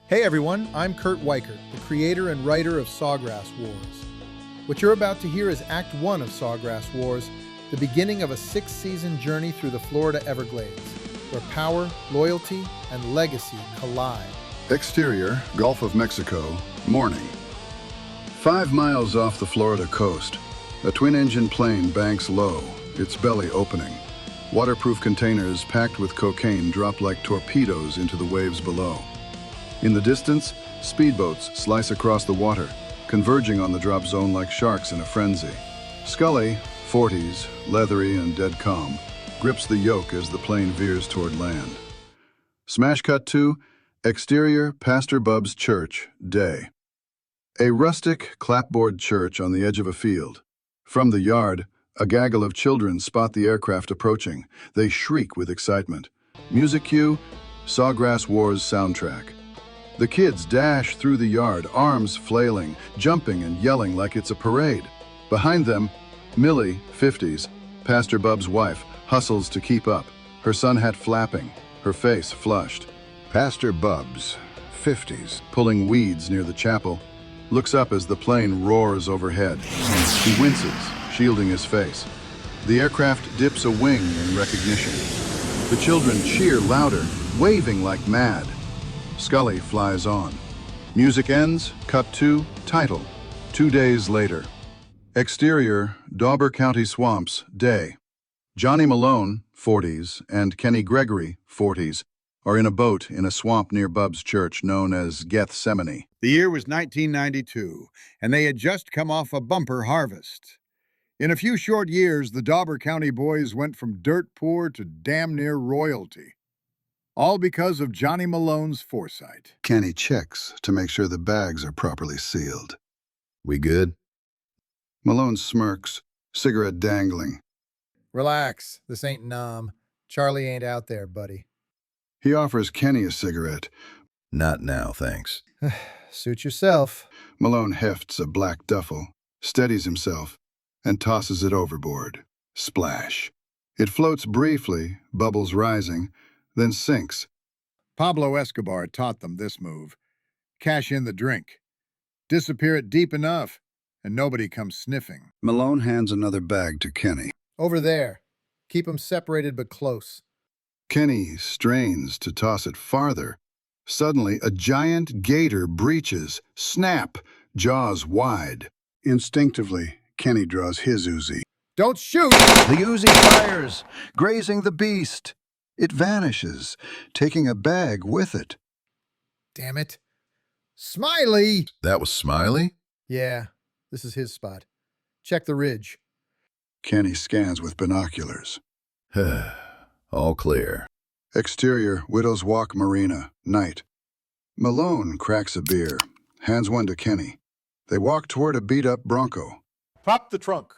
Hey everyone, I'm Kurt Weichert, the creator and writer of Sawgrass Wars. What you're about to hear is Act 1 of Sawgrass Wars, the beginning of a 6-season journey through the Florida Everglades, where power, loyalty, and legacy collide. Exterior, Gulf of Mexico, morning. 5 miles off the Florida coast, a twin-engine plane banks low, its belly opening. Waterproof containers packed with cocaine drop like torpedoes into the waves below. In the distance, speedboats slice across the water, converging on the drop zone like sharks in a frenzy. Scully, 40s, leathery and dead calm, grips the yoke as the plane veers toward land. Smash cut to exterior Pastor Bub's church, day. A rustic, clapboard church on the edge of a field. From the yard, a gaggle of children spot the aircraft approaching. They shriek with excitement. Music cue, Sawgrass Wars soundtrack. The kids dash through the yard, arms flailing, jumping and yelling like it's a parade. Behind them, Millie, 50s, Pastor Bub's wife, hustles to keep up, her sun hat flapping, her face flushed. Pastor Bubs, 50s, pulling weeds near the chapel, looks up as the plane roars overhead. He winces, shielding his face. The aircraft dips a wing in recognition. The children cheer louder, waving like mad. Scully flies on. Music ends, cut to, title. 2 days later. Exterior, Dauber County swamps, day. Johnny Malone, 40s, and Kenny Gregory, 40s, are in a boat in a swamp near Bub's church known as Gethsemane. The year was 1992, and they had just come off a bumper harvest. In a few short years, the Dauber County boys went from dirt poor to damn near royalty. All because of Johnny Malone's foresight. Kenny checks to make sure the bags are properly sealed. We good? Malone smirks, cigarette dangling. Relax, this ain't Nam. Charlie ain't out there, buddy. He offers Kenny a cigarette. Not now, thanks. Suit yourself. Malone hefts a black duffel, steadies himself, and tosses it overboard. Splash. It floats briefly, bubbles rising, then sinks. Pablo Escobar taught them this move. Cash in the drink. Disappear it deep enough, and nobody comes sniffing. Malone hands another bag to Kenny. Over there. Keep 'em separated but close. Kenny strains to toss it farther. Suddenly, a giant gator breaches. Snap! Jaws wide. Instinctively, Kenny draws his Uzi. Don't shoot! The Uzi fires, grazing the beast. It vanishes, taking a bag with it. Damn it. Smiley! That was Smiley? Yeah, this is his spot. Check the ridge. Kenny scans with binoculars. All clear. Exterior, Widow's Walk Marina, night. Malone cracks a beer, hands one to Kenny. They walk toward a beat-up Bronco. Pop the trunk.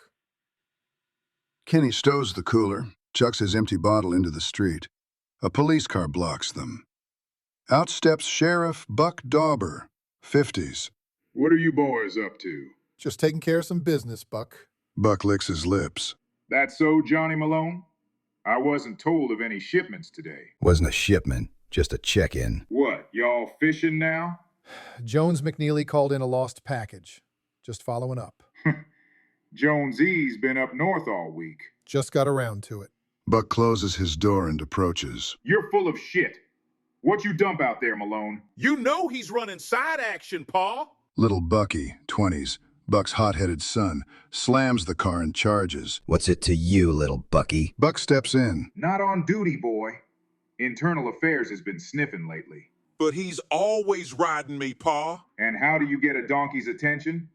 Kenny stows the cooler, chucks his empty bottle into the street. A police car blocks them. Out steps Sheriff Buck Dauber, 50s. What are you boys up to? Just taking care of some business, Buck. Buck licks his lips. That so, Johnny Malone? I wasn't told of any shipments today. Wasn't a shipment, just a check-in. What, y'all fishing now? Jones McNeely called in a lost package. Just following up. Jonesy's been up north all week. Just got around to it. Buck closes his door and approaches. You're full of shit. What you dump out there, Malone? You know he's running side action, Paul. Little Bucky, 20s, Buck's hot-headed son, slams the car and charges. What's it to you, little Bucky? Buck steps in. Not on duty, boy. Internal Affairs has been sniffing lately. But he's always riding me, Pa. And how do you get a donkey's attention?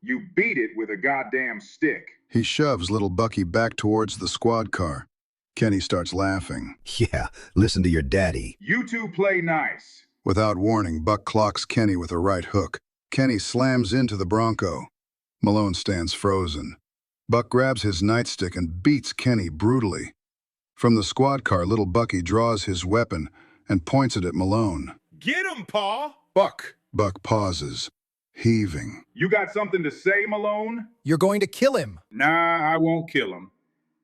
You beat it with a goddamn stick. He shoves little Bucky back towards the squad car. Kenny starts laughing. Yeah, listen to your daddy. You two play nice. Without warning, Buck clocks Kenny with a right hook. Kenny slams into the Bronco. Malone stands frozen. Buck grabs his nightstick and beats Kenny brutally. From the squad car, little Bucky draws his weapon and points it at Malone. Get him, Pa. Buck! Buck pauses, heaving. You got something to say, Malone? You're going to kill him. Nah, I won't kill him.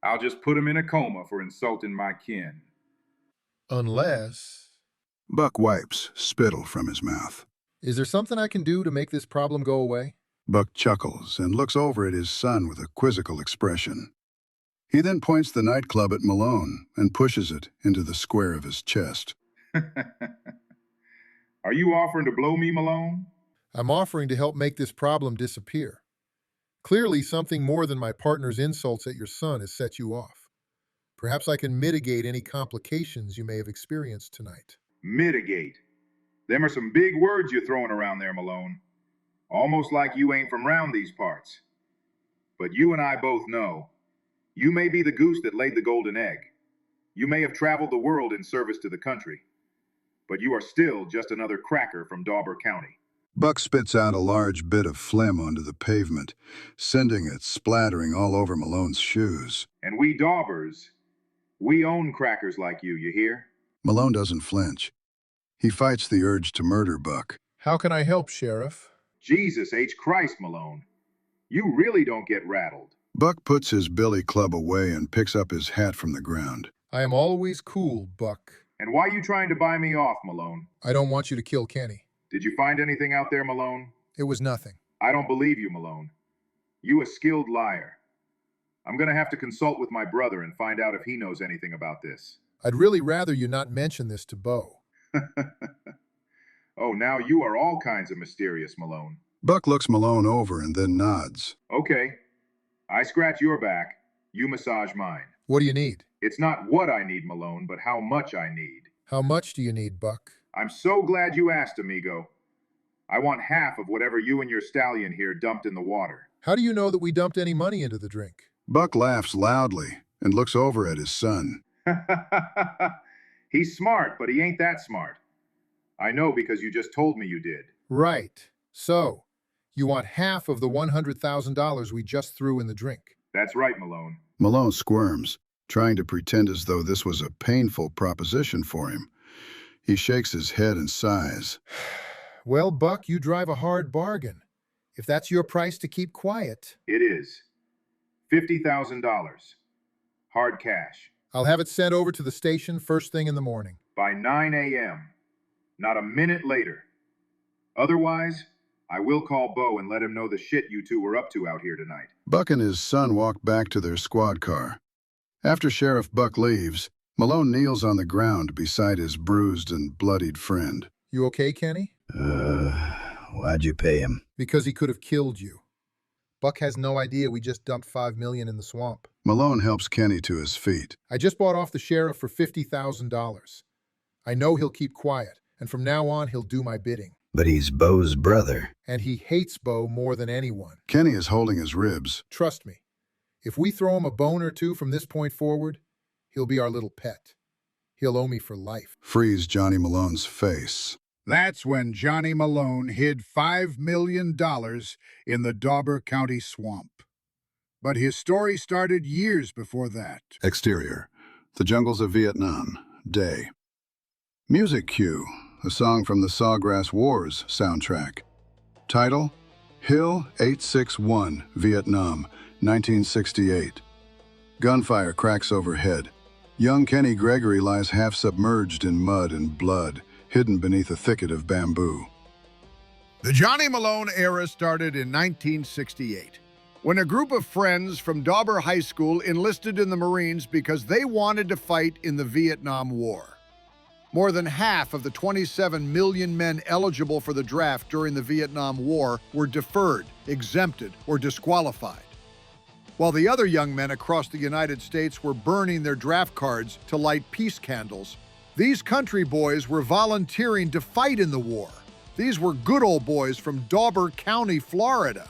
I'll just put him in a coma for insulting my kin. Unless... Buck wipes spittle from his mouth. Is there something I can do to make this problem go away? Buck chuckles and looks over at his son with a quizzical expression. He then points the nightclub at Malone and pushes it into the square of his chest. Are you offering to blow me, Malone? I'm offering to help make this problem disappear. Clearly, something more than my partner's insults at your son has set you off. Perhaps I can mitigate any complications you may have experienced tonight. Mitigate. Them are some big words you're throwing around there, Malone. Almost like you ain't from round these parts. But you and I both know, you may be the goose that laid the golden egg. You may have traveled the world in service to the country. But you are still just another cracker from Dauber County. Buck spits out a large bit of phlegm onto the pavement, sending it splattering all over Malone's shoes. And we Daubers, we own crackers like you hear? Malone doesn't flinch. He fights the urge to murder Buck. How can I help, Sheriff? Jesus H. Christ, Malone. You really don't get rattled. Buck puts his billy club away and picks up his hat from the ground. I am always cool, Buck. And why you trying to buy me off, Malone? I don't want you to kill Kenny. Did you find anything out there, Malone? It was nothing. I don't believe you, Malone. You a skilled liar. I'm gonna have to consult with my brother and find out if he knows anything about this. I'd really rather you not mention this to Bo. Oh, now you are all kinds of mysterious, Malone. Buck looks Malone over and then nods. Okay. I scratch your back, you massage mine. What do you need? It's not what I need, Malone, but how much I need. How much do you need, Buck? I'm so glad you asked, amigo. I want half of whatever you and your stallion here dumped in the water. How do you know that we dumped any money into the drink? Buck laughs loudly and looks over at his son. He's smart, but he ain't that smart. I know because you just told me you did. Right. So, you want half of the $100,000 we just threw in the drink. That's right, Malone. Malone squirms, trying to pretend as though this was a painful proposition for him. He shakes his head and sighs. Well, Buck, you drive a hard bargain. If that's your price to keep quiet. It is. $50,000. Hard cash. I'll have it sent over to the station first thing in the morning. By 9 a.m. Not a minute later. Otherwise, I will call Bo and let him know the shit you two were up to out here tonight. Buck and his son walk back to their squad car. After Sheriff Buck leaves, Malone kneels on the ground beside his bruised and bloodied friend. You okay, Kenny? Why'd you pay him? Because he could have killed you. Buck has no idea we just dumped $5 million in the swamp. Malone helps Kenny to his feet. I just bought off the sheriff for $50,000. I know he'll keep quiet, and from now on he'll do my bidding. But he's Bo's brother. And he hates Bo more than anyone. Kenny is holding his ribs. Trust me, if we throw him a bone or two from this point forward, he'll be our little pet. He'll owe me for life. Freeze Johnny Malone's face. That's when Johnny Malone hid $5 million in the Dauber County swamp. But his story started years before that. Exterior. The jungles of Vietnam. Day. Music cue. A song from the Sawgrass Wars soundtrack. Title: Hill 861, Vietnam, 1968. Gunfire cracks overhead. Young Kenny Gregory lies half submerged in mud and blood, hidden beneath a thicket of bamboo. The Johnny Malone era started in 1968, when a group of friends from Dauber High School enlisted in the Marines because they wanted to fight in the Vietnam War. More than half of the 27 million men eligible for the draft during the Vietnam War were deferred, exempted, or disqualified, while the other young men across the United States were burning their draft cards to light peace candles. These country boys were volunteering to fight in the war. These were good old boys from Dauber County, Florida.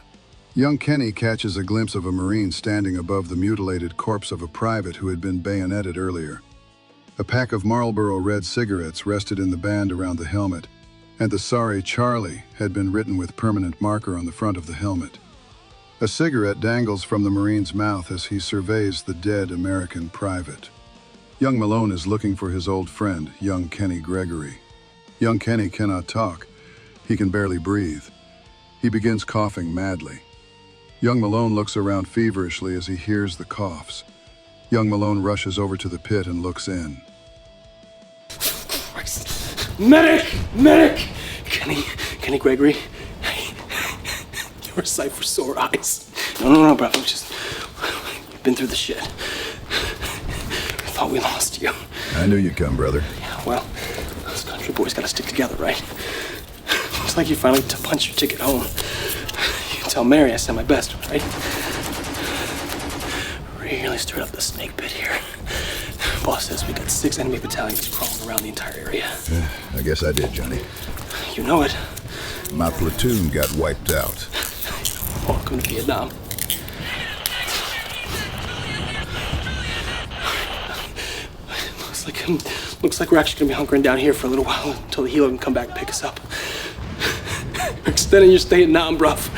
Young Kenny catches a glimpse of a Marine standing above the mutilated corpse of a private who had been bayoneted earlier. A pack of Marlboro Red cigarettes rested in the band around the helmet, and the "Sorry Charlie" had been written with permanent marker on the front of the helmet. A cigarette dangles from the Marine's mouth as he surveys the dead American private. Young Malone is looking for his old friend, young Kenny Gregory. Young Kenny cannot talk. He can barely breathe. He begins coughing madly. Young Malone looks around feverishly as he hears the coughs. Young Malone rushes over to the pit and looks in. Medic! Medic! Kenny Gregory. You're a sight for sore eyes. No, bro. You've been through the shit. I thought we lost you. I knew you'd come, brother. Yeah, well, us country boys gotta stick together, right? Looks like you finally punched your ticket home. You can tell Mary I sent my best, right? Really stirred up the snake pit here. Boss says we got 6 enemy battalions crawling around the entire area. I guess I did, Johnny. You know it. My platoon got wiped out. Welcome to Vietnam. Looks like we're actually gonna be hunkering down here for a little while until the helo can come back and pick us up. We're extending your stay at Nam, bruv.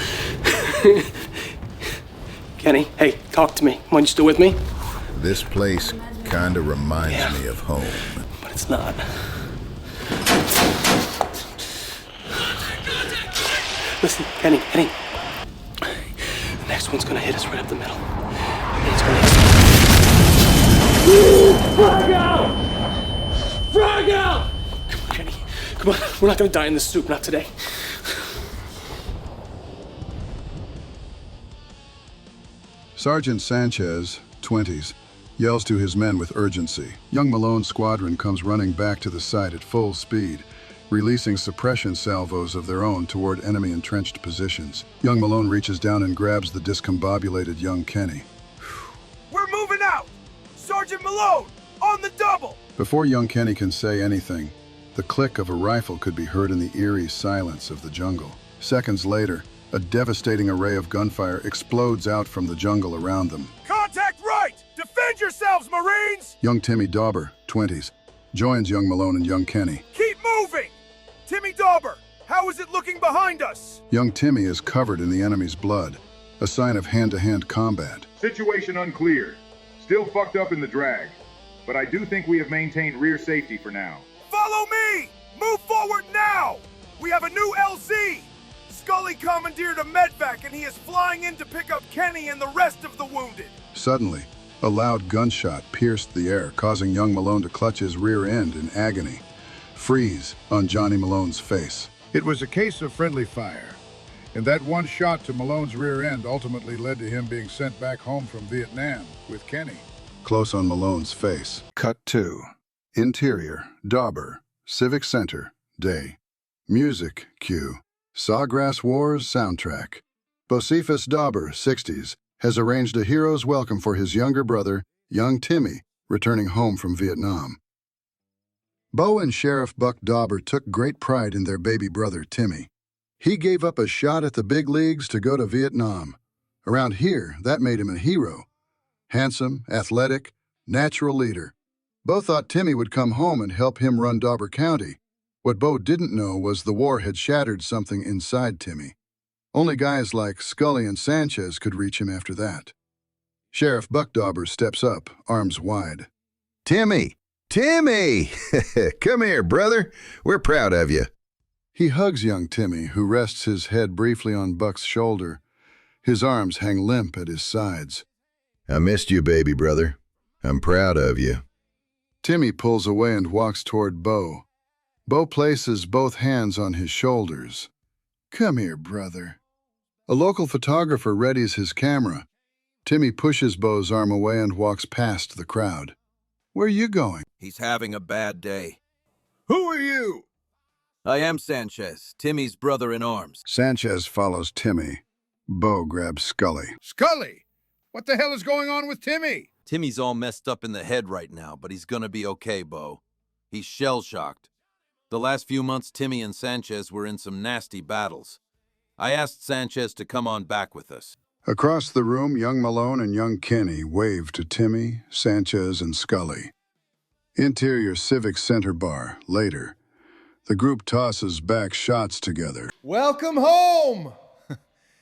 Kenny, hey, talk to me. Come on, you still with me? This place kinda reminds me of home. But it's not. Listen, Kenny. The next one's gonna hit us right up the middle. And it's gonna hit us. Frag out! Frag out! Come on, Kenny. Come on. We're not gonna die in this soup, not today. Sergeant Sanchez, 20s, yells to his men with urgency. Young Malone's squadron comes running back to the site at full speed, releasing suppression salvos of their own toward enemy entrenched positions. Young Malone reaches down and grabs the discombobulated young Kenny. We're moving out! Sergeant Malone, on the double! Before young Kenny can say anything, the click of a rifle could be heard in the eerie silence of the jungle. Seconds later, a devastating array of gunfire explodes out from the jungle around them. Contact right! Defend yourselves, Marines! Young Timmy Dauber, 20s, joins young Malone and young Kenny. Keep moving! Timmy Dauber, how is it looking behind us? Young Timmy is covered in the enemy's blood, a sign of hand-to-hand combat. Situation unclear. Still fucked up in the drag. But I do think we have maintained rear safety for now. Follow me! Move forward now! We have a new LZ! Scully commandeered a medvac and he is flying in to pick up Kenny and the rest of the wounded. Suddenly, a loud gunshot pierced the air, causing young Malone to clutch his rear end in agony. Freeze on Johnny Malone's face. It was a case of friendly fire, and that one shot to Malone's rear end ultimately led to him being sent back home from Vietnam with Kenny. Close on Malone's face. Cut 2. Interior, Dauber, Civic Center, day. Music, cue. Sawgrass Wars soundtrack. Bocephus Dauber, 60s, has arranged a hero's welcome for his younger brother, young Timmy, returning home from Vietnam. Bo and Sheriff Buck Dauber took great pride in their baby brother, Timmy. He gave up a shot at the big leagues to go to Vietnam. Around here, that made him a hero. Handsome, athletic, natural leader. Bo thought Timmy would come home and help him run Dauber County. What Bo didn't know was the war had shattered something inside Timmy. Only guys like Scully and Sanchez could reach him after that. Sheriff Buck Dauber steps up, arms wide. Timmy! Timmy! Come here, brother. We're proud of you. He hugs young Timmy, who rests his head briefly on Buck's shoulder. His arms hang limp at his sides. I missed you, baby brother. I'm proud of you. Timmy pulls away and walks toward Bo. Bo places both hands on his shoulders. Come here, brother. A local photographer readies his camera. Timmy pushes Bo's arm away and walks past the crowd. Where are you going? He's having a bad day. Who are you? I am Sanchez, Timmy's brother-in-arms. Sanchez follows Timmy. Bo grabs Scully. Scully! What the hell is going on with Timmy? Timmy's all messed up in the head right now, but he's gonna be okay, Bo. He's shell-shocked. The last few months, Timmy and Sanchez were in some nasty battles. I asked Sanchez to come on back with us. Across the room, young Malone and young Kenny wave to Timmy, Sanchez, and Scully. Interior Civic Center bar, later. The group tosses back shots together. Welcome home!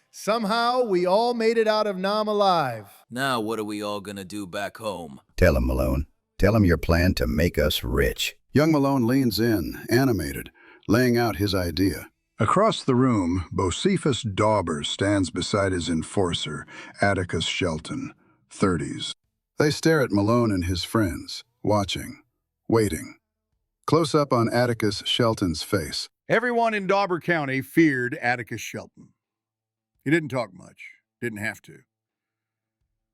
Somehow, we all made it out of Nam alive. Now what are we all gonna do back home? Tell him, Malone. Tell him your plan to make us rich. Young Malone leans in, animated, laying out his idea. Across the room, Bocephus Dauber stands beside his enforcer, Atticus Shelton, 30s. They stare at Malone and his friends, watching, waiting. Close up on Atticus Shelton's face. Everyone in Dauber County feared Atticus Shelton. He didn't talk much, didn't have to.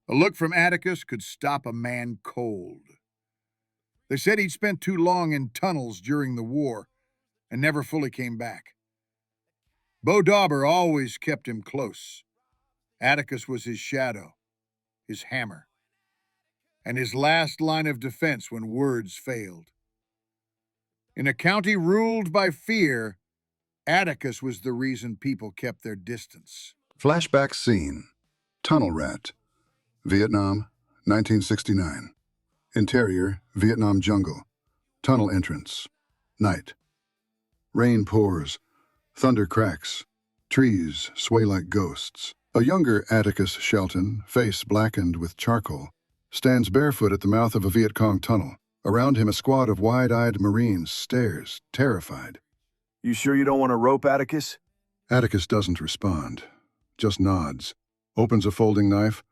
A look from Atticus could stop a man cold. They said he'd spent too long in tunnels during the war and never fully came back. Bo Dauber always kept him close. Atticus was his shadow, his hammer, and his last line of defense when words failed. In a county ruled by fear, Atticus was the reason people kept their distance. Flashback scene. Tunnel rat. Vietnam, 1969. Interior, Vietnam jungle. Tunnel entrance. Night. Rain pours. Thunder cracks. Trees sway like ghosts. A younger Atticus Shelton, face blackened with charcoal, stands barefoot at the mouth of a Viet Cong tunnel. Around him, a squad of wide-eyed Marines stares, terrified. You sure you don't want a rope, Atticus? Atticus doesn't respond, just nods, opens a folding knife,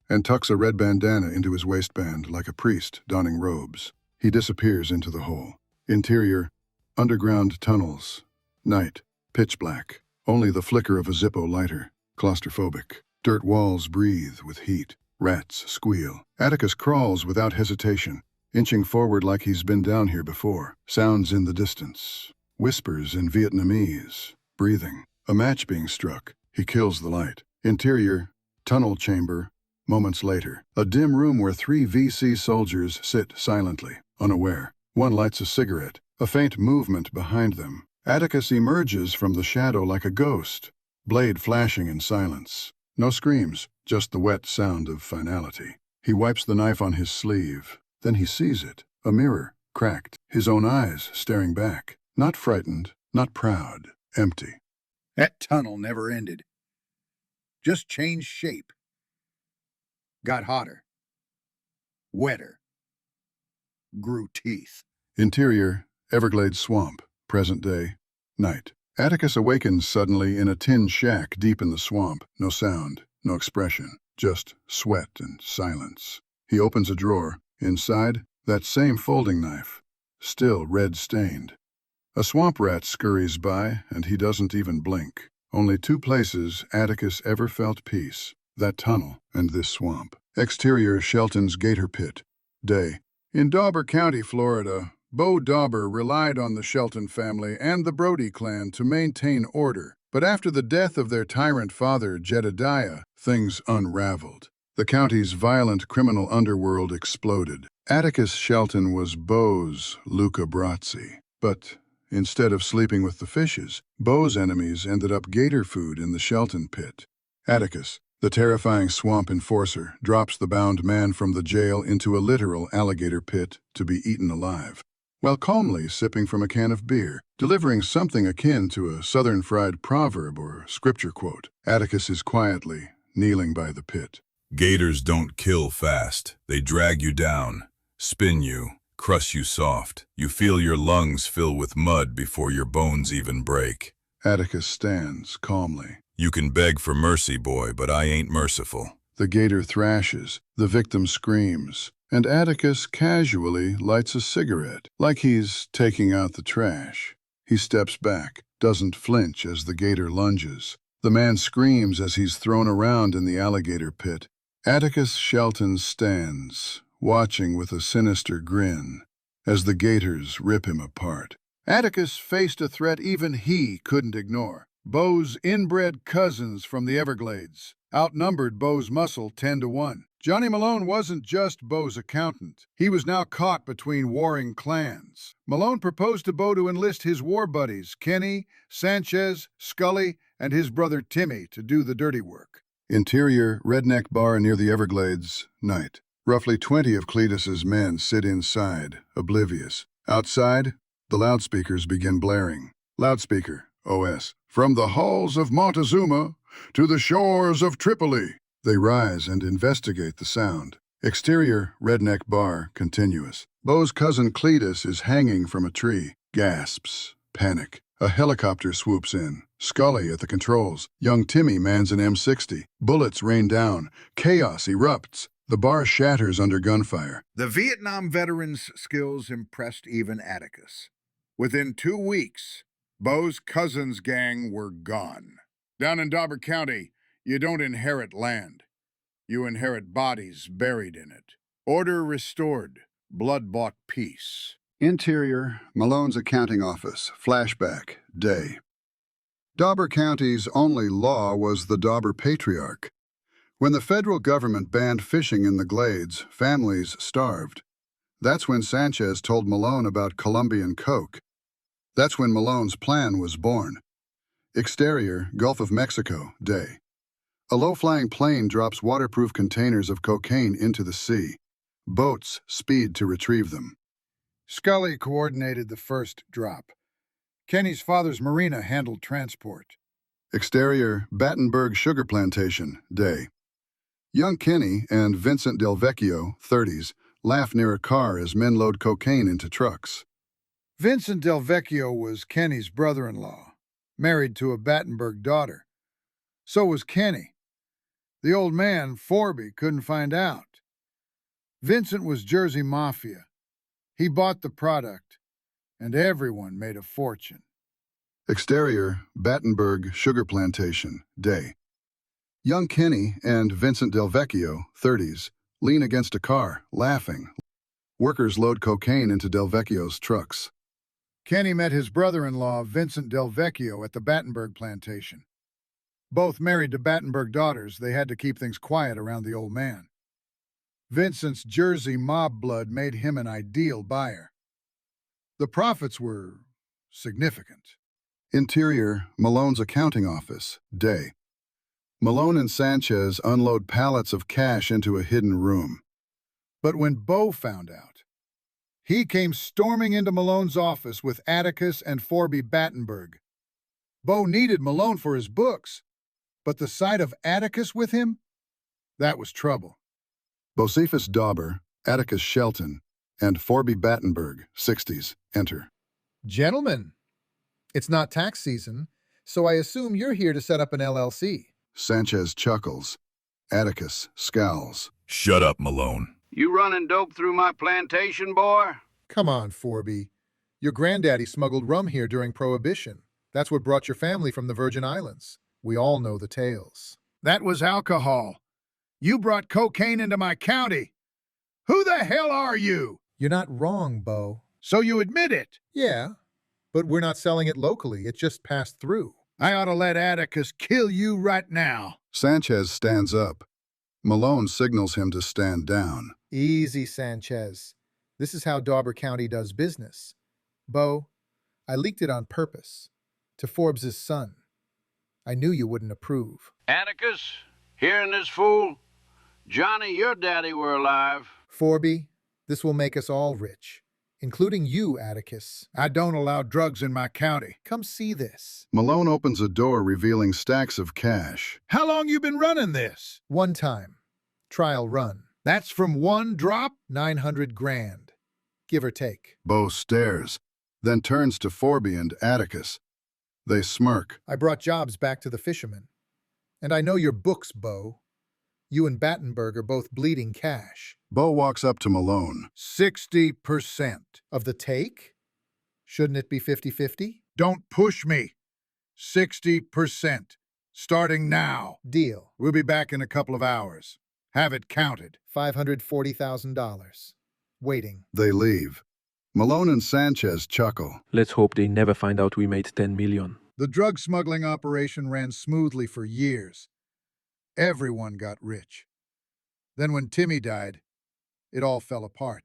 and tucks a red bandana into his waistband like a priest donning robes. He disappears into the hole. Interior, underground tunnels. Night, pitch black. Only the flicker of a Zippo lighter. Claustrophobic. Dirt walls breathe with heat. Rats squeal. Atticus crawls without hesitation, inching forward like he's been down here before. Sounds in the distance. Whispers in Vietnamese. Breathing. A match being struck. He kills the light. Interior, tunnel chamber. Moments later, a dim room where 3 VC soldiers sit silently, unaware. One lights a cigarette. A faint movement behind them. Atticus emerges from the shadow like a ghost, blade flashing in silence. No screams, just the wet sound of finality. He wipes the knife on his sleeve. Then he sees it. A mirror, cracked. His own eyes staring back. Not frightened, not proud. Empty. That tunnel never ended. Just changed shape. Got hotter. Wetter. Grew teeth. Interior, Everglades swamp. Present day. Night. Atticus awakens suddenly in a tin shack deep in the swamp. No sound, no expression. Just sweat and silence. He opens a drawer. Inside, that same folding knife. Still red-stained. A swamp rat scurries by, and he doesn't even blink. Only 2 places Atticus ever felt peace. That tunnel and this swamp. Exterior, Shelton's Gator Pit. Day. In Dauber County, Florida, Bo Dauber relied on the Shelton family and the Brody clan to maintain order. But after the death of their tyrant father, Jedediah, things unraveled. The county's violent criminal underworld exploded. Atticus Shelton was Bo's Luca Brazzi. But instead of sleeping with the fishes, Bo's enemies ended up gator food in the Shelton pit. Atticus, the terrifying swamp enforcer, drops the bound man from the jail into a literal alligator pit to be eaten alive, while calmly sipping from a can of beer, delivering something akin to a Southern fried proverb or scripture quote. Atticus is quietly kneeling by the pit. Gators don't kill fast. They drag you down, spin you, crush you soft. You feel your lungs fill with mud before your bones even break. Atticus stands calmly. You can beg for mercy, boy, but I ain't merciful. The gator thrashes, the victim screams, and Atticus casually lights a cigarette, like he's taking out the trash. He steps back, doesn't flinch as the gator lunges. The man screams as he's thrown around in the alligator pit. Atticus Shelton stands, watching with a sinister grin, as the gators rip him apart. Atticus faced a threat even he couldn't ignore. Bo's inbred cousins from the Everglades outnumbered Bo's muscle 10-1. Johnny Malone wasn't just Bo's accountant. He was now caught between warring clans. Malone proposed to Bo to enlist his war buddies, Kenny, Sanchez, Scully, and his brother Timmy, to do the dirty work. Interior, redneck bar near the Everglades, night. Roughly 20 of Cletus's men sit inside, oblivious. Outside, the loudspeakers begin blaring. Loudspeaker, OS. From the halls of Montezuma to the shores of Tripoli. They rise and investigate the sound. Exterior, redneck bar, continuous. Bo's cousin Cletus is hanging from a tree. Gasps. Panic. A helicopter swoops in. Scully at the controls. Young Timmy mans an M60. Bullets rain down. Chaos erupts. The bar shatters under gunfire. The Vietnam veteran's skills impressed even Atticus. Within 2 weeks, Bo's cousin's gang were gone. Down in Dauber County, you don't inherit land. You inherit bodies buried in it. Order restored. Blood-bought peace. Interior, Malone's accounting office. Flashback. Day. Dauber County's only law was the Dauber Patriarch. When the federal government banned fishing in the glades, families starved. That's when Sanchez told Malone about Colombian coke. That's when Malone's plan was born. Exterior, Gulf of Mexico. Day. A low-flying plane drops waterproof containers of cocaine into the sea. Boats speed to retrieve them. Scully coordinated the first drop. Kenny's father's marina handled transport. Exterior, Battenberg Sugar Plantation. Day. Young Kenny and Vincent Del Vecchio, 30s, laugh near a car as men load cocaine into trucks. Vincent Del Vecchio was Kenny's brother-in-law, married to a Battenberg daughter. So was Kenny. The old man, Forby, couldn't find out. Vincent was Jersey Mafia. He bought the product, and everyone made a fortune. Exterior, Battenberg Sugar Plantation. Day. Young Kenny and Vincent Del Vecchio, 30s, lean against a car, laughing. Workers load cocaine into Del Vecchio's trucks. Kenny met his brother-in-law, Vincent Del Vecchio, at the Battenberg plantation. Both married to Battenberg daughters, they had to keep things quiet around the old man. Vincent's Jersey mob blood made him an ideal buyer. The profits were significant. Interior, Malone's accounting office. Day. Malone and Sanchez unload pallets of cash into a hidden room. But when Bo found out, he came storming into Malone's office with Atticus and Forby Battenberg. Bo needed Malone for his books, but the sight of Atticus with him, that was trouble. Bocephus Dauber, Atticus Shelton, and Forby Battenberg, 60s, enter. Gentlemen, it's not tax season, so I assume you're here to set up an LLC. Sanchez chuckles. Atticus scowls. Shut up, Malone. You running dope through my plantation, boy? Come on, Forby. Your granddaddy smuggled rum here during Prohibition. That's what brought your family from the Virgin Islands. We all know the tales. That was alcohol. You brought cocaine into my county. Who the hell are you? You're not wrong, Bo. So you admit it? Yeah, but we're not selling it locally. It just passed through. I ought to let Atticus kill you right now. Sanchez stands up. Malone signals him to stand down. Easy, Sanchez. This is how Dauber County does business. Bo, I leaked it on purpose. To Forbes' son. I knew you wouldn't approve. Atticus, hearing this fool? Johnny, your daddy were alive. Forby, this will make us all rich, including you, Atticus. I don't allow drugs in my county. Come see this. Malone opens a door revealing stacks of cash. How long you been running this? One time. Trial run. That's from one drop? 900 grand. Give or take. Bo stares, then turns to Forby and Atticus. They smirk. I brought jobs back to the fishermen. And I know your books, Bo. You and Battenberg are both bleeding cash. Bo walks up to Malone. 60%. Of the take? Shouldn't it be 50-50? Don't push me. 60%. Starting now. Deal. We'll be back in a couple of hours. Have it counted. $540,000. Waiting. They leave. Malone and Sanchez chuckle. Let's hope they never find out we made 10 million. The drug smuggling operation ran smoothly for years. Everyone got rich. Then when Timmy died, it all fell apart.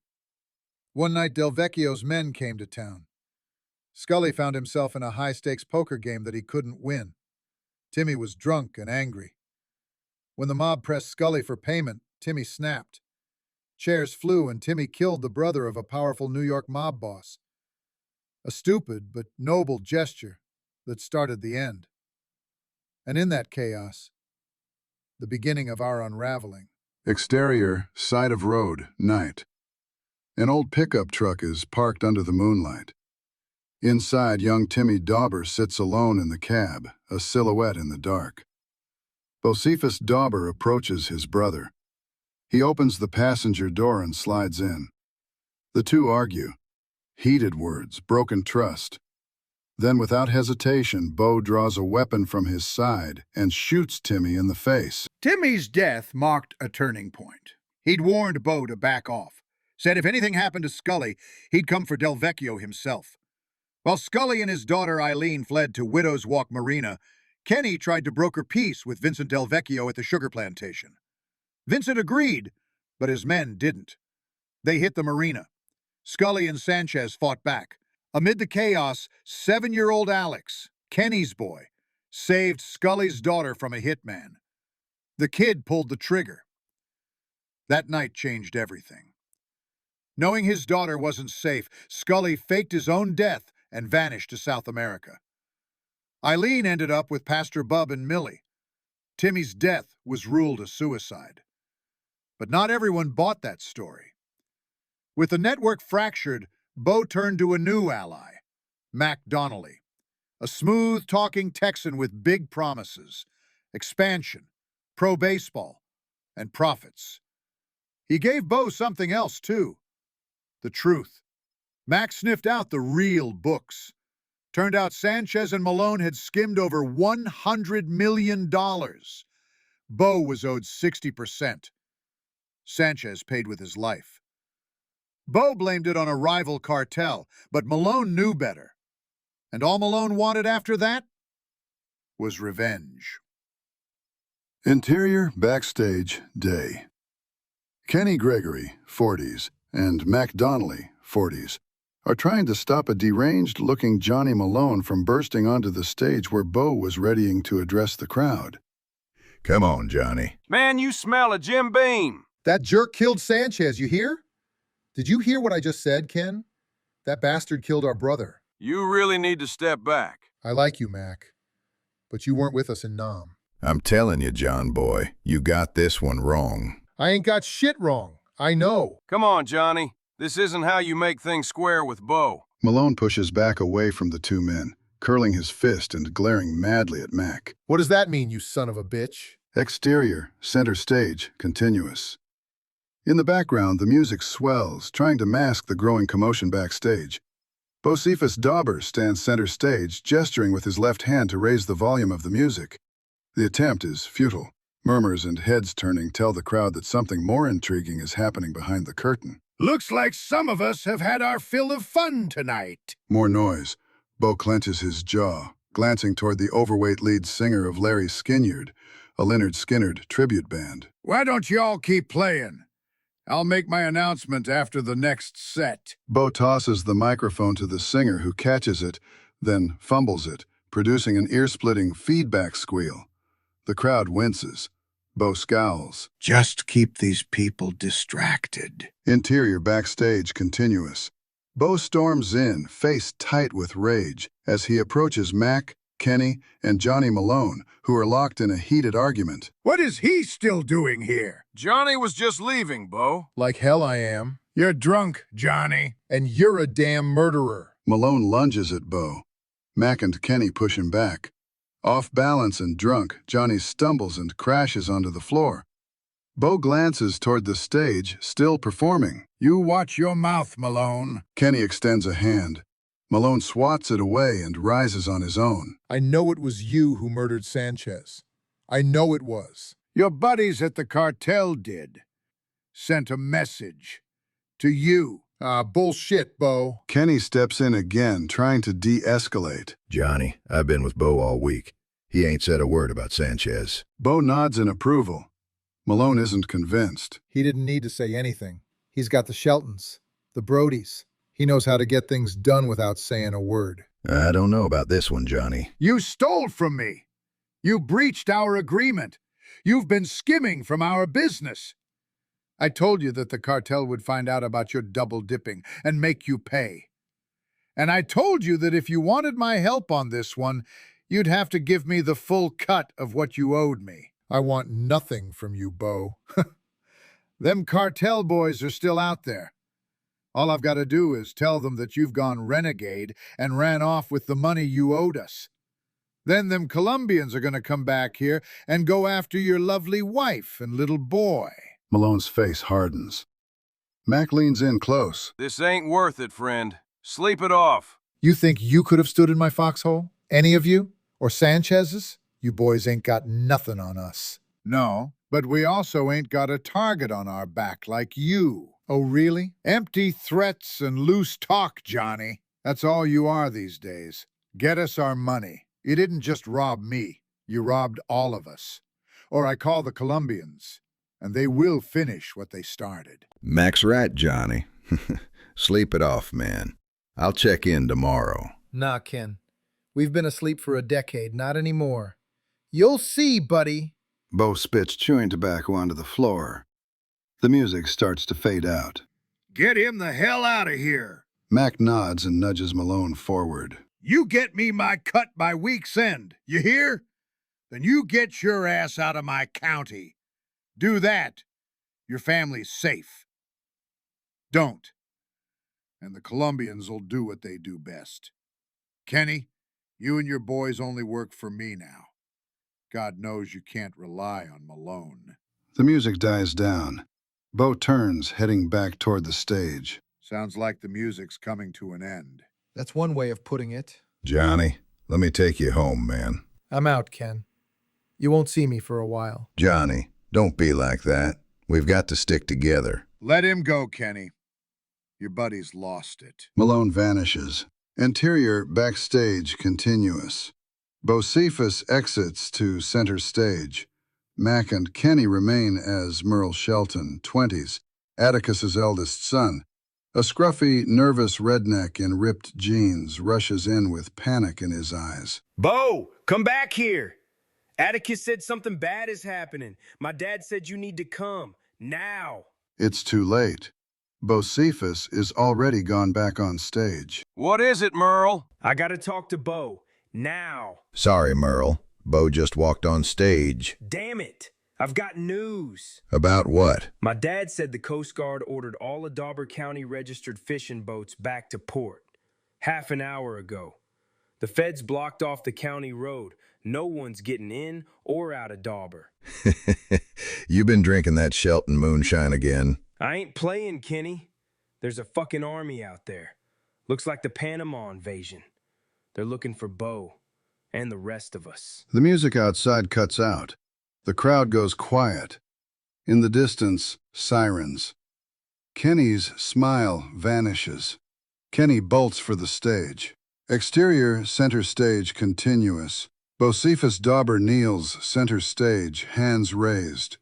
One night, Del Vecchio's men came to town. Scully found himself in a high-stakes poker game that he couldn't win. Timmy was drunk and angry. When the mob pressed Scully for payment, Timmy snapped. Chairs flew and Timmy killed the brother of a powerful New York mob boss. A stupid but noble gesture that started the end. And in that chaos, the beginning of our unraveling. Exterior, side of road, night. An old pickup truck is parked under the moonlight. Inside, young Timmy Dauber sits alone in the cab, a silhouette in the dark. Bocephus Dauber approaches his brother. He opens the passenger door and slides in. The two argue. Heated words, broken trust. Then, without hesitation, Bo draws a weapon from his side and shoots Timmy in the face. Timmy's death marked a turning point. He'd warned Bo to back off, said if anything happened to Scully, he'd come for Del Vecchio himself. While Scully and his daughter Eileen fled to Widow's Walk Marina, Kenny tried to broker peace with Vincent Del Vecchio at the sugar plantation. Vincent agreed, but his men didn't. They hit the marina. Scully and Sanchez fought back. Amid the chaos, 7-year-old Alex, Kenny's boy, saved Scully's daughter from a hitman. The kid pulled the trigger. That night changed everything. Knowing his daughter wasn't safe, Scully faked his own death and vanished to South America. Eileen ended up with Pastor Bub and Millie. Timmy's death was ruled a suicide. But not everyone bought that story. With the network fractured, Bo turned to a new ally, Mac Donnelly, a smooth-talking Texan with big promises, expansion, pro baseball, and profits. He gave Bo something else, too, the truth. Mac sniffed out the real books. Turned out Sanchez and Malone had skimmed over $100 million. Bo was owed 60%. Sanchez paid with his life. Bo blamed it on a rival cartel, but Malone knew better. And all Malone wanted after that was revenge. Interior backstage day. Kenny Gregory, 40s, and Mac Donnelly, 40s, are trying to stop a deranged-looking Johnny Malone from bursting onto the stage where Bo was readying to address the crowd. Come on, Johnny. Man, you smell a Jim Beam. That jerk killed Sanchez, you hear? Did you hear what I just said, Ken? That bastard killed our brother. You really need to step back. I like you, Mac, but you weren't with us in Nam. I'm telling you, John boy, you got this one wrong. I ain't got shit wrong. I know. Come on, Johnny. This isn't how you make things square with Bo. Malone pushes back away from the two men, curling his fist and glaring madly at Mac. What does that mean, you son of a bitch? Exterior, center stage, continuous. In the background, the music swells, trying to mask the growing commotion backstage. Bocephus Dauber stands center stage, gesturing with his left hand to raise the volume of the music. The attempt is futile. Murmurs and heads turning tell the crowd that something more intriguing is happening behind the curtain. Looks like some of us have had our fill of fun tonight. More noise. Bo clenches his jaw, glancing toward the overweight lead singer of Larry Skinyard, a Lynyrd Skynyrd tribute band. Why don't you all keep playing? I'll make my announcement after the next set. Bo tosses the microphone to the singer, who catches it, then fumbles it, producing an ear-splitting feedback squeal. The crowd winces. Bo scowls. Just keep these people distracted. Interior backstage continuous. Bo storms in, face tight with rage, as he approaches Mac, Kenny, and Johnny Malone, who are locked in a heated argument. What is he still doing here? Johnny was just leaving, Bo. Like hell I am. You're drunk, Johnny. And you're a damn murderer. Malone lunges at Bo. Mac and Kenny push him back. Off balance and drunk, Johnny stumbles and crashes onto the floor. Bo glances toward the stage, still performing. You watch your mouth, Malone. Kenny extends a hand. Malone swats it away and rises on his own. I know it was you who murdered Sanchez. I know it was. Your buddies at the cartel did. Sent a message. To you. Bullshit, Bo. Kenny steps in again, trying to de-escalate. Johnny, I've been with Bo all week. He ain't said a word about Sanchez. Bo nods in approval. Malone isn't convinced. He didn't need to say anything. He's got the Sheltons, the Brodies. He knows how to get things done without saying a word. I don't know about this one, Johnny. You stole from me. You breached our agreement. You've been skimming from our business. I told you that the cartel would find out about your double-dipping and make you pay. And I told you that if you wanted my help on this one, you'd have to give me the full cut of what you owed me. I want nothing from you, Bo. Them cartel boys are still out there. All I've got to do is tell them that you've gone renegade and ran off with the money you owed us. Then them Colombians are going to come back here and go after your lovely wife and little boy. Malone's face hardens. Mac leans in close. This ain't worth it, friend. Sleep it off. You think you could have stood in my foxhole? Any of you? Or Sanchez's? You boys ain't got nothing on us. No, but we also ain't got a target on our back like you. Oh, really? Empty threats and loose talk, Johnny. That's all you are these days. Get us our money. You didn't just rob me. You robbed all of us. Or I call the Colombians, and they will finish what they started. Mac's right, Johnny. Sleep it off, man. I'll check in tomorrow. Nah, Ken. We've been asleep for a decade, not anymore. You'll see, buddy. Bo spits chewing tobacco onto the floor. The music starts to fade out. Get him the hell out of here. Mac nods and nudges Malone forward. You get me my cut by week's end, you hear? Then you get your ass out of my county. Do that. Your family's safe. Don't. And the Colombians will do what they do best. Kenny, you and your boys only work for me now. God knows you can't rely on Malone. The music dies down. Bo turns, heading back toward the stage. Sounds like the music's coming to an end. That's one way of putting it. Johnny, let me take you home, man. I'm out, Ken. You won't see me for a while. Johnny, don't be like that. We've got to stick together. Let him go, Kenny. Your buddy's lost it. Malone vanishes. Interior backstage continuous. Bocephus exits to center stage. Mac and Kenny remain as Merle Shelton, 20s, Atticus's eldest son. A scruffy, nervous redneck in ripped jeans rushes in with panic in his eyes. Bo, come back here. Atticus said something bad is happening. My dad said you need to come. Now. It's too late. Bocephus is already gone back on stage. What is it, Merle? I gotta talk to Bo. Now. Sorry, Merle. Bo just walked on stage. Damn it. I've got news. About what? My dad said the Coast Guard ordered all of Dauber County registered fishing boats back to port. Half an hour ago. The feds blocked off the county road. No one's getting in or out of Dauber. You been drinking that Shelton moonshine again? I ain't playing, Kenny. There's a fucking army out there. Looks like the Panama invasion. They're looking for Bo and the rest of us. The music outside cuts out. The crowd goes quiet. In the distance, sirens. Kenny's smile vanishes. Kenny bolts for the stage. Exterior, center stage continuous. Bocephus Dauber kneels, center stage, hands raised.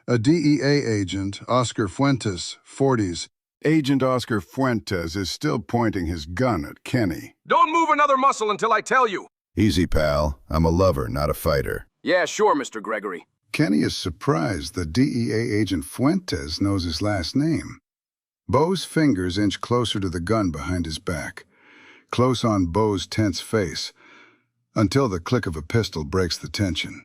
A DEA agent, Oscar Fuentes, 40s. Agent Oscar Fuentes is still pointing his gun at Kenny. Don't move another muscle until I tell you. Easy, pal. I'm a lover, not a fighter. Yeah, sure, Mr. Gregory. Kenny is surprised that DEA agent Fuentes knows his last name. Bo's fingers inch closer to the gun behind his back, close on Bo's tense face, until the click of a pistol breaks the tension.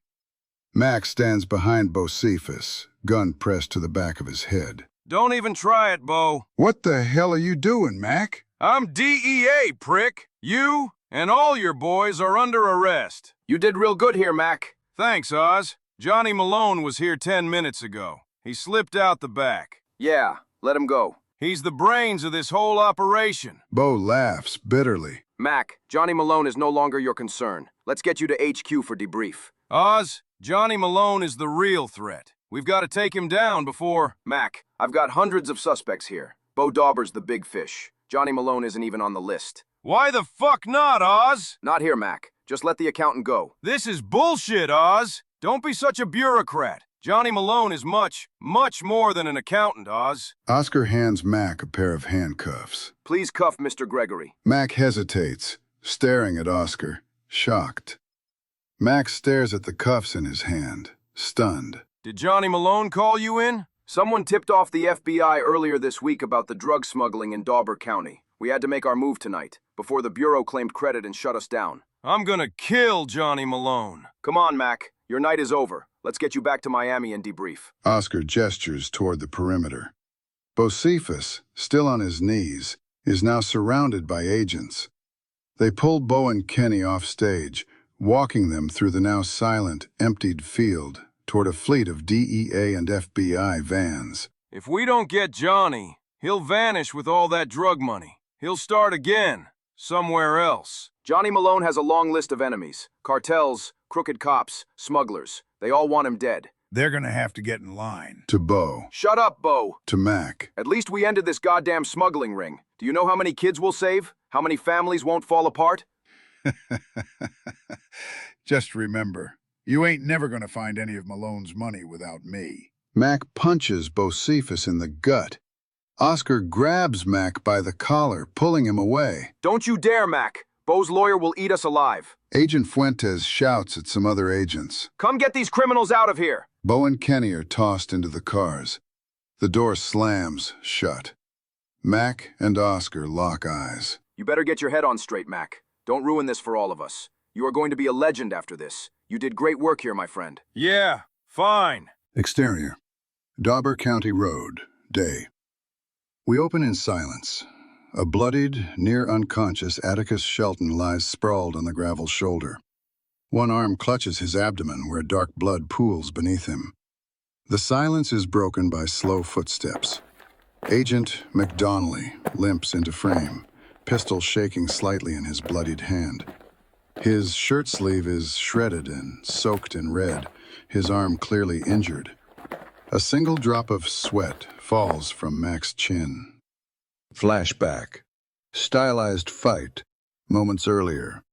Max stands behind Bocephus, gun pressed to the back of his head. Don't even try it, Bo. What the hell are you doing, Mac? I'm DEA, prick. You and all your boys are under arrest. You did real good here, Mac. Thanks, Oz. Johnny Malone was here 10 minutes ago. He slipped out the back. Yeah, let him go. He's the brains of this whole operation. Bo laughs bitterly. Mac, Johnny Malone is no longer your concern. Let's get you to HQ for debrief. Oz, Johnny Malone is the real threat. We've got to take him down before... Mac, I've got hundreds of suspects here. Bo Dauber's the big fish. Johnny Malone isn't even on the list. Why the fuck not, Oz? Not here, Mac. Just let the accountant go. This is bullshit, Oz. Don't be such a bureaucrat. Johnny Malone is much, much more than an accountant, Oz. Oscar hands Mac a pair of handcuffs. Please cuff Mr. Gregory. Mac hesitates, staring at Oscar, shocked. Mac stares at the cuffs in his hand, stunned. Did Johnny Malone call you in? Someone tipped off the FBI earlier this week about the drug smuggling in Dauber County. We had to make our move tonight, before the Bureau claimed credit and shut us down. I'm gonna kill Johnny Malone. Come on, Mac. Your night is over. Let's get you back to Miami and debrief. Oscar gestures toward the perimeter. Bocephus, still on his knees, is now surrounded by agents. They pull Bo and Kenny off stage, walking them through the now silent, emptied field toward a fleet of DEA and FBI vans. If we don't get Johnny, he'll vanish with all that drug money. He'll start again, somewhere else. Johnny Malone has a long list of enemies. Cartels, crooked cops, smugglers. They all want him dead. They're gonna have to get in line. To Bo. Shut up, Bo. To Mac. At least we ended this goddamn smuggling ring. Do you know how many kids we'll save? How many families won't fall apart? Just remember, you ain't never gonna find any of Malone's money without me. Mac punches Bocephus in the gut. Oscar grabs Mac by the collar, pulling him away. Don't you dare, Mac. Bo's lawyer will eat us alive. Agent Fuentes shouts at some other agents. Come get these criminals out of here. Bo and Kenny are tossed into the cars. The door slams shut. Mac and Oscar lock eyes. You better get your head on straight, Mac. Don't ruin this for all of us. You are going to be a legend after this. You did great work here, my friend. Yeah, fine. Exterior. Dauber County Road, day. We open in silence. A bloodied, near-unconscious Atticus Shelton lies sprawled on the gravel shoulder. One arm clutches his abdomen where dark blood pools beneath him. The silence is broken by slow footsteps. Agent McDonnelly limps into frame, pistol shaking slightly in his bloodied hand. His shirt sleeve is shredded and soaked in red, his arm clearly injured. A single drop of sweat falls from Mac's chin. Flashback. Stylized fight, moments earlier.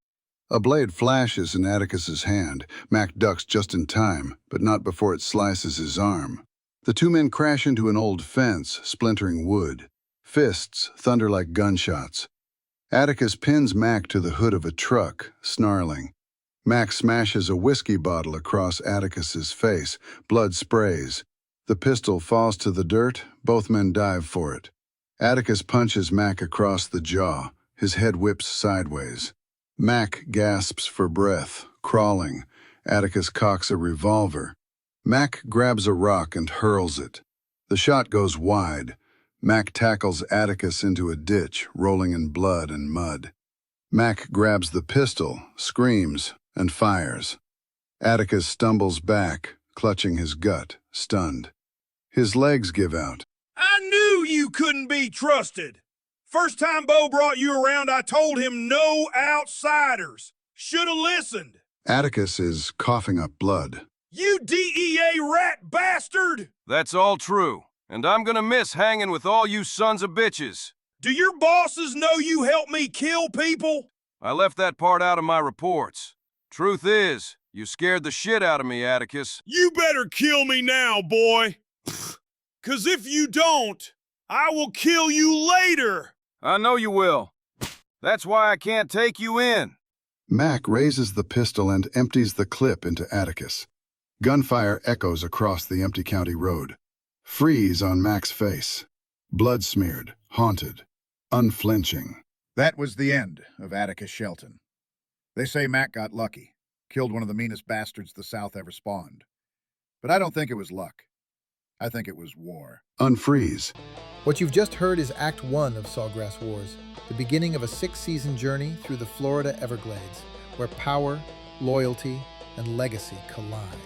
A blade flashes in Atticus's hand. Mac ducks just in time, but not before it slices his arm. The two men crash into an old fence, splintering wood. Fists thunder like gunshots. Atticus pins Mac to the hood of a truck, snarling. Mac smashes a whiskey bottle across Atticus's face. Blood sprays. The pistol falls to the dirt. Both men dive for it. Atticus punches Mac across the jaw. His head whips sideways. Mac gasps for breath, crawling. Atticus cocks a revolver. Mac grabs a rock and hurls it. The shot goes wide. Mac tackles Atticus into a ditch, rolling in blood and mud. Mac grabs the pistol, screams, and fires. Atticus stumbles back, clutching his gut, stunned. His legs give out. I knew you couldn't be trusted. First time Bo brought you around, I told him no outsiders. Should have listened. Atticus is coughing up blood. You DEA rat bastard! That's all true, and I'm gonna miss hanging with all you sons of bitches. Do your bosses know you helped me kill people? I left that part out of my reports. Truth is, you scared the shit out of me, Atticus. You better kill me now, boy. 'Cause if you don't, I will kill you later. I know you will. That's why I can't take you in. Mac raises the pistol and empties the clip into Atticus. Gunfire echoes across the empty county road. Freeze on Mac's face. Blood-smeared, haunted, unflinching. That was the end of Atticus Shelton. They say Mac got lucky, killed one of the meanest bastards the South ever spawned. But I don't think it was luck. I think it was war. Unfreeze. What you've just heard is Act 1 of Sawgrass Wars, the beginning of a 6-season journey through the Florida Everglades, where power, loyalty, and legacy collide.